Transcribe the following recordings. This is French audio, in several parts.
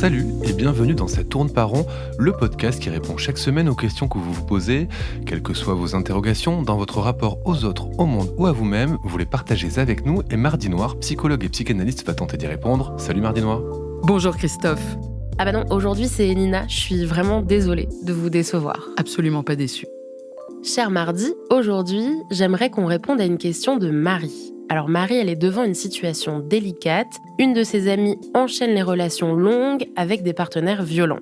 Salut et bienvenue dans Ça tourne par rond, le podcast qui répond chaque semaine aux questions que vous vous posez. Quelles que soient vos interrogations, dans votre rapport aux autres, au monde ou à vous-même, vous les partagez avec nous et Mardi Noir, psychologue et psychanalyste, va tenter d'y répondre. Salut Mardi Noir. Bonjour Christophe. Ah bah non, aujourd'hui c'est Elina, je suis vraiment désolée de vous décevoir. Absolument pas déçue. Cher Mardi, aujourd'hui, j'aimerais qu'on réponde à une question de Marie. Alors Marie, elle est devant une situation délicate. Une de ses amies enchaîne les relations longues avec des partenaires violents.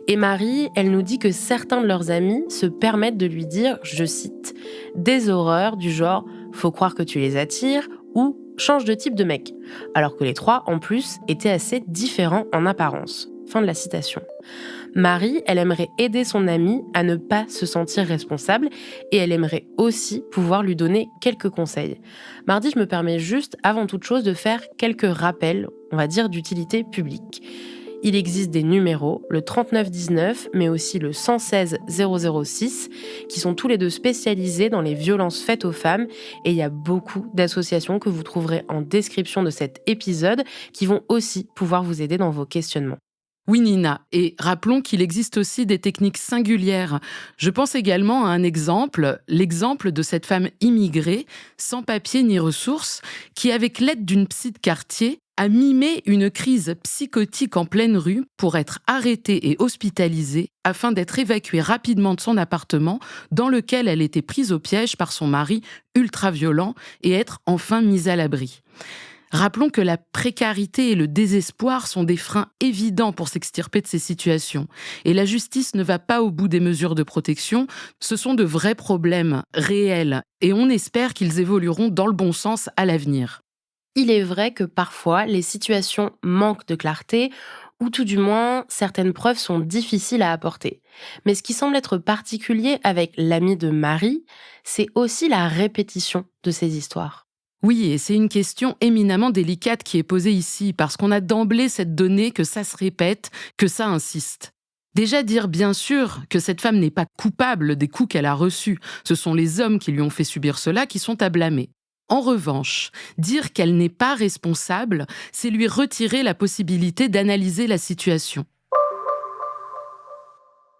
Et Marie, elle nous dit que certains de leurs amis se permettent de lui dire, je cite, « des horreurs du genre « faut croire que tu les attires » ou « change de type de mec », alors que les trois, en plus, étaient assez différents en apparence. Fin de la citation. Marie, elle aimerait aider son amie à ne pas se sentir responsable et elle aimerait aussi pouvoir lui donner quelques conseils. Mardi, je me permets juste, avant toute chose, de faire quelques rappels, on va dire, d'utilité publique. Il existe des numéros, le 3919, mais aussi le 116 006, qui sont tous les deux spécialisés dans les violences faites aux femmes. Et il y a beaucoup d'associations que vous trouverez en description de cet épisode qui vont aussi pouvoir vous aider dans vos questionnements. Oui Nina, et rappelons qu'il existe aussi des techniques singulières. Je pense également à un exemple, l'exemple de cette femme immigrée, sans papier ni ressources, qui avec l'aide d'une psy de quartier, a mimé une crise psychotique en pleine rue pour être arrêtée et hospitalisée afin d'être évacuée rapidement de son appartement dans lequel elle était prise au piège par son mari ultra-violent et être enfin mise à l'abri. Rappelons que la précarité et le désespoir sont des freins évidents pour s'extirper de ces situations. Et la justice ne va pas au bout des mesures de protection. Ce sont de vrais problèmes réels et on espère qu'ils évolueront dans le bon sens à l'avenir. Il est vrai que parfois, les situations manquent de clarté ou tout du moins, certaines preuves sont difficiles à apporter. Mais ce qui semble être particulier avec l'amie de Marie, c'est aussi la répétition de ces histoires. Oui, et c'est une question éminemment délicate qui est posée ici, parce qu'on a d'emblée cette donnée que ça se répète, que ça insiste. Déjà dire bien sûr que cette femme n'est pas coupable des coups qu'elle a reçus, ce sont les hommes qui lui ont fait subir cela qui sont à blâmer. En revanche, dire qu'elle n'est pas responsable, c'est lui retirer la possibilité d'analyser la situation.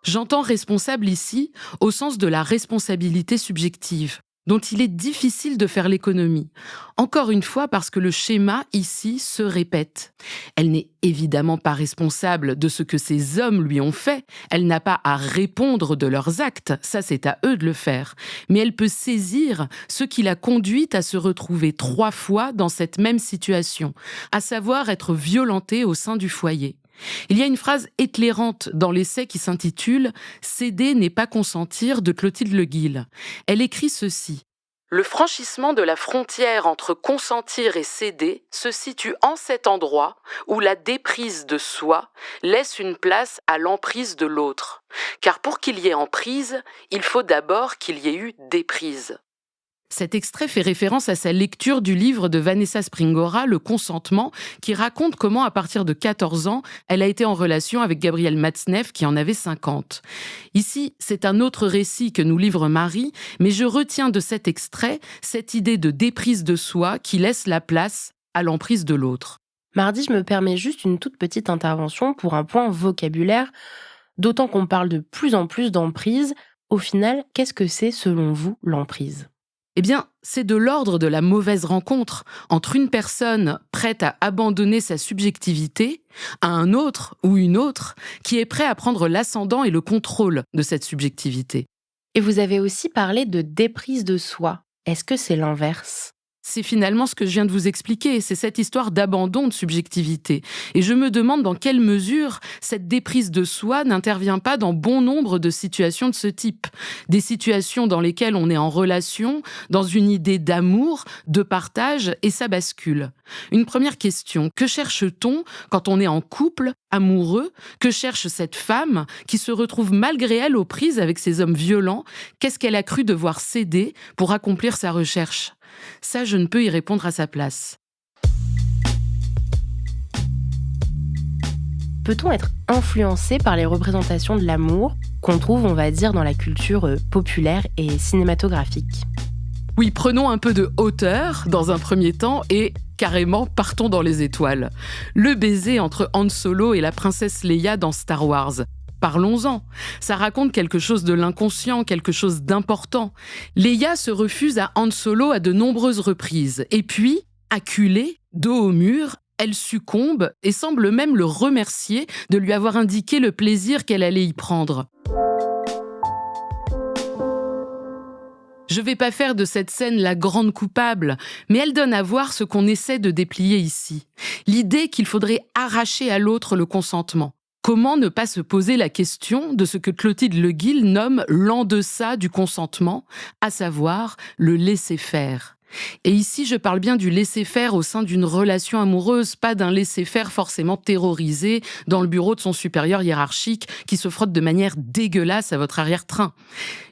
J'entends responsable ici au sens de la responsabilité subjective, dont il est difficile de faire l'économie. Encore une fois, parce que le schéma, ici, se répète. Elle n'est évidemment pas responsable de ce que ces hommes lui ont fait. Elle n'a pas à répondre de leurs actes, ça c'est à eux de le faire. Mais elle peut saisir ce qui l'a conduite à se retrouver 3 fois dans cette même situation, à savoir être violentée au sein du foyer. Il y a une phrase éclairante dans l'essai qui s'intitule « Céder n'est pas consentir » de Clotilde Le Guil. Elle écrit ceci. « Le franchissement de la frontière entre consentir et céder se situe en cet endroit où la déprise de soi laisse une place à l'emprise de l'autre. Car pour qu'il y ait emprise, il faut d'abord qu'il y ait eu déprise. » Cet extrait fait référence à sa lecture du livre de Vanessa Springora, Le consentement, qui raconte comment, à partir de 14 ans, elle a été en relation avec Gabriel Matzneff, qui en avait 50. Ici, c'est un autre récit que nous livre Marie, mais je retiens de cet extrait cette idée de déprise de soi qui laisse la place à l'emprise de l'autre. Mardi, je me permets juste une toute petite intervention pour un point vocabulaire, d'autant qu'on parle de plus en plus d'emprise. Au final, qu'est-ce que c'est, selon vous, l'emprise ? Eh bien, c'est de l'ordre de la mauvaise rencontre entre une personne prête à abandonner sa subjectivité à un autre ou une autre qui est prêt à prendre l'ascendant et le contrôle de cette subjectivité. Et vous avez aussi parlé de déprise de soi. Est-ce que c'est l'inverse ? C'est finalement ce que je viens de vous expliquer, c'est cette histoire d'abandon de subjectivité. Et je me demande dans quelle mesure cette déprise de soi n'intervient pas dans bon nombre de situations de ce type. Des situations dans lesquelles on est en relation, dans une idée d'amour, de partage, et ça bascule. Une première question, que cherche-t-on quand on est en couple, amoureux ? Que cherche cette femme qui se retrouve malgré elle aux prises avec ces hommes violents ? Qu'est-ce qu'elle a cru devoir céder pour accomplir sa recherche ? Ça, je ne peux y répondre à sa place. Peut-on être influencé par les représentations de l'amour qu'on trouve, on va dire, dans la culture populaire et cinématographique ? Oui, prenons un peu de hauteur dans un premier temps et carrément partons dans les étoiles. Le baiser entre Han Solo et la princesse Leia dans Star Wars. Parlons-en. Ça raconte quelque chose de l'inconscient, quelque chose d'important. Leia se refuse à Han Solo à de nombreuses reprises. Et puis, acculée, dos au mur, elle succombe et semble même le remercier de lui avoir indiqué le plaisir qu'elle allait y prendre. Je ne vais pas faire de cette scène la grande coupable, mais elle donne à voir ce qu'on essaie de déplier ici. L'idée qu'il faudrait arracher à l'autre le consentement. Comment ne pas se poser la question de ce que Clotilde Le Guil nomme l'en-deçà du consentement, à savoir le laisser-faire. Et ici, je parle bien du laisser-faire au sein d'une relation amoureuse, pas d'un laisser-faire forcément terrorisé dans le bureau de son supérieur hiérarchique qui se frotte de manière dégueulasse à votre arrière-train.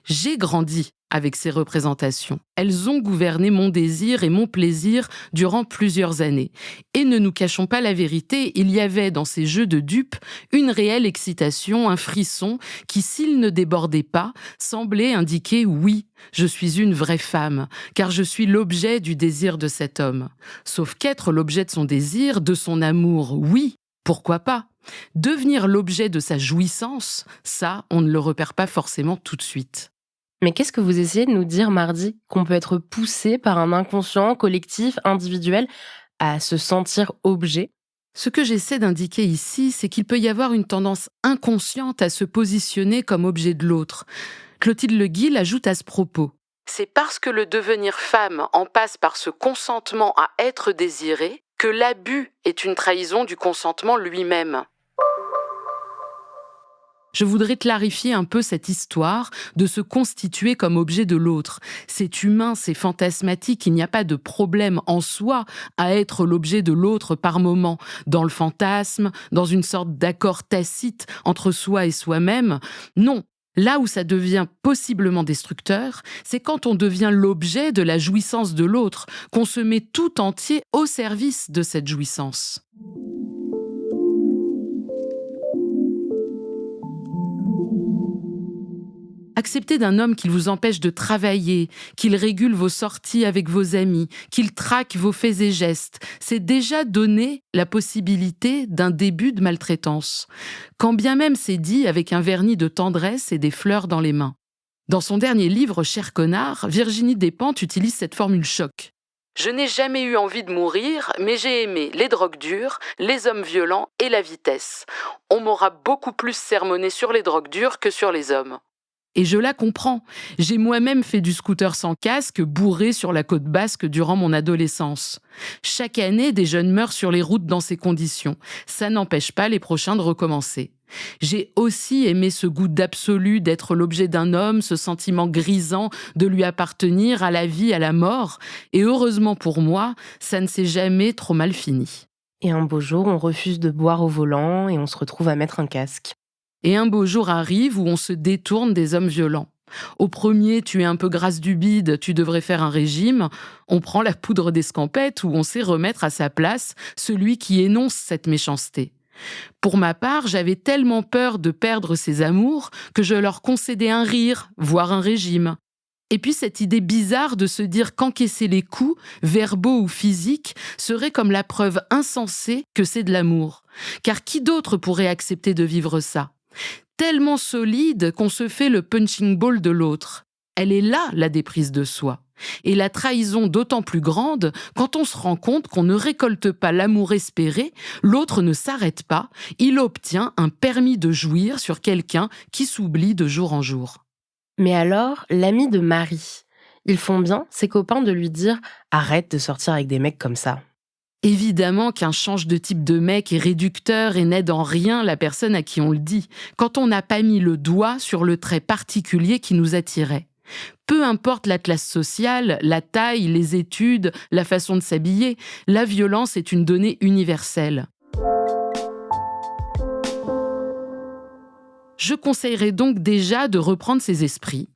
J'ai grandi avec ces représentations. Elles ont gouverné mon désir et mon plaisir durant plusieurs années. Et ne nous cachons pas la vérité, il y avait dans ces jeux de dupes une réelle excitation, un frisson qui, s'il ne débordait pas, semblait indiquer « oui, je suis une vraie femme, car je suis l'objet du désir de cet homme ». Sauf qu'être l'objet de son désir, de son amour, oui, pourquoi pas ? Devenir l'objet de sa jouissance, ça, on ne le repère pas forcément tout de suite. Mais qu'est-ce que vous essayez de nous dire, Mardi? Qu'on peut être poussé par un inconscient collectif, individuel, à se sentir objet? Ce que j'essaie d'indiquer ici, c'est qu'il peut y avoir une tendance inconsciente à se positionner comme objet de l'autre. Clotilde Le Guil ajoute à ce propos: c'est parce que le devenir femme en passe par ce consentement à être désiré que l'abus est une trahison du consentement lui-même. Je voudrais clarifier un peu cette histoire de se constituer comme objet de l'autre. C'est humain, c'est fantasmatique, il n'y a pas de problème en soi à être l'objet de l'autre par moment, dans le fantasme, dans une sorte d'accord tacite entre soi et soi-même. Non, là où ça devient possiblement destructeur, c'est quand on devient l'objet de la jouissance de l'autre, qu'on se met tout entier au service de cette jouissance. Accepter d'un homme qu'il vous empêche de travailler, qu'il régule vos sorties avec vos amis, qu'il traque vos faits et gestes, c'est déjà donner la possibilité d'un début de maltraitance. Quand bien même c'est dit avec un vernis de tendresse et des fleurs dans les mains. Dans son dernier livre, Cher connard, Virginie Despentes utilise cette formule choc. Je n'ai jamais eu envie de mourir, mais j'ai aimé les drogues dures, les hommes violents et la vitesse. On m'aura beaucoup plus sermonné sur les drogues dures que sur les hommes. Et je la comprends. J'ai moi-même fait du scooter sans casque, bourré sur la côte basque durant mon adolescence. Chaque année, des jeunes meurent sur les routes dans ces conditions. Ça n'empêche pas les prochains de recommencer. J'ai aussi aimé ce goût d'absolu d'être l'objet d'un homme, ce sentiment grisant de lui appartenir à la vie, à la mort. Et heureusement pour moi, ça ne s'est jamais trop mal fini. Et un beau jour, on refuse de boire au volant et on se retrouve à mettre un casque. Et un beau jour arrive où on se détourne des hommes violents. Au premier, tu es un peu grasse du bide, tu devrais faire un régime. On prend la poudre d'escampette où on sait remettre à sa place celui qui énonce cette méchanceté. Pour ma part, j'avais tellement peur de perdre ces amours que je leur concédais un rire, voire un régime. Et puis cette idée bizarre de se dire qu'encaisser les coups, verbaux ou physiques, serait comme la preuve insensée que c'est de l'amour. Car qui d'autre pourrait accepter de vivre ça ? Tellement solide qu'on se fait le punching ball de l'autre. Elle est là, la déprise de soi. Et la trahison d'autant plus grande quand on se rend compte qu'on ne récolte pas l'amour espéré, l'autre ne s'arrête pas, il obtient un permis de jouir sur quelqu'un qui s'oublie de jour en jour. Mais alors, l'ami de Marie, ils font bien, ses copains, de lui dire « Arrête de sortir avec des mecs comme ça ». Évidemment qu'un change de type de mec est réducteur et n'aide en rien la personne à qui on le dit, quand on n'a pas mis le doigt sur le trait particulier qui nous attirait. Peu importe la classe sociale, la taille, les études, la façon de s'habiller, la violence est une donnée universelle. Je conseillerais donc déjà de reprendre ses esprits,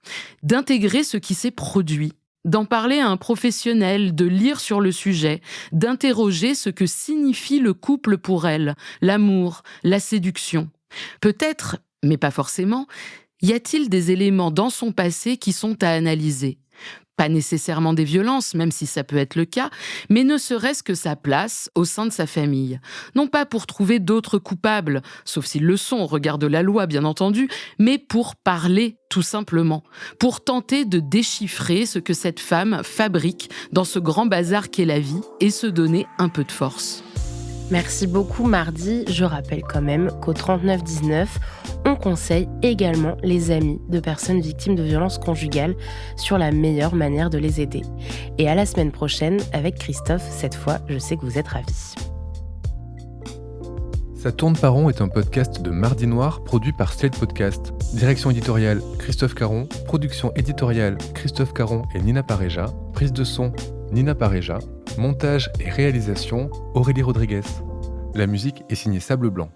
d'intégrer ce qui s'est produit, d'en parler à un professionnel, de lire sur le sujet, d'interroger ce que signifie le couple pour elle, l'amour, la séduction. Peut-être, mais pas forcément, y a-t-il des éléments dans son passé qui sont à analyser ? Pas nécessairement des violences, même si ça peut être le cas, mais ne serait-ce que sa place au sein de sa famille. Non pas pour trouver d'autres coupables, sauf s'ils le sont au regard de la loi bien entendu, mais pour parler tout simplement, pour tenter de déchiffrer ce que cette femme fabrique dans ce grand bazar qu'est la vie et se donner un peu de force. Merci beaucoup Mardi. Je rappelle quand même qu'au 3919, on conseille également les amis de personnes victimes de violences conjugales sur la meilleure manière de les aider. Et à la semaine prochaine avec Christophe. Cette fois, je sais que vous êtes ravis. Ça tourne par rond est un podcast de Mardi Noir produit par Slate Podcast. Direction éditoriale Christophe Caron, production éditoriale Christophe Caron et Nina Pareja, prise de son Nina Pareja, montage et réalisation Aurélie Rodriguez. La musique est signée Sable Blanc.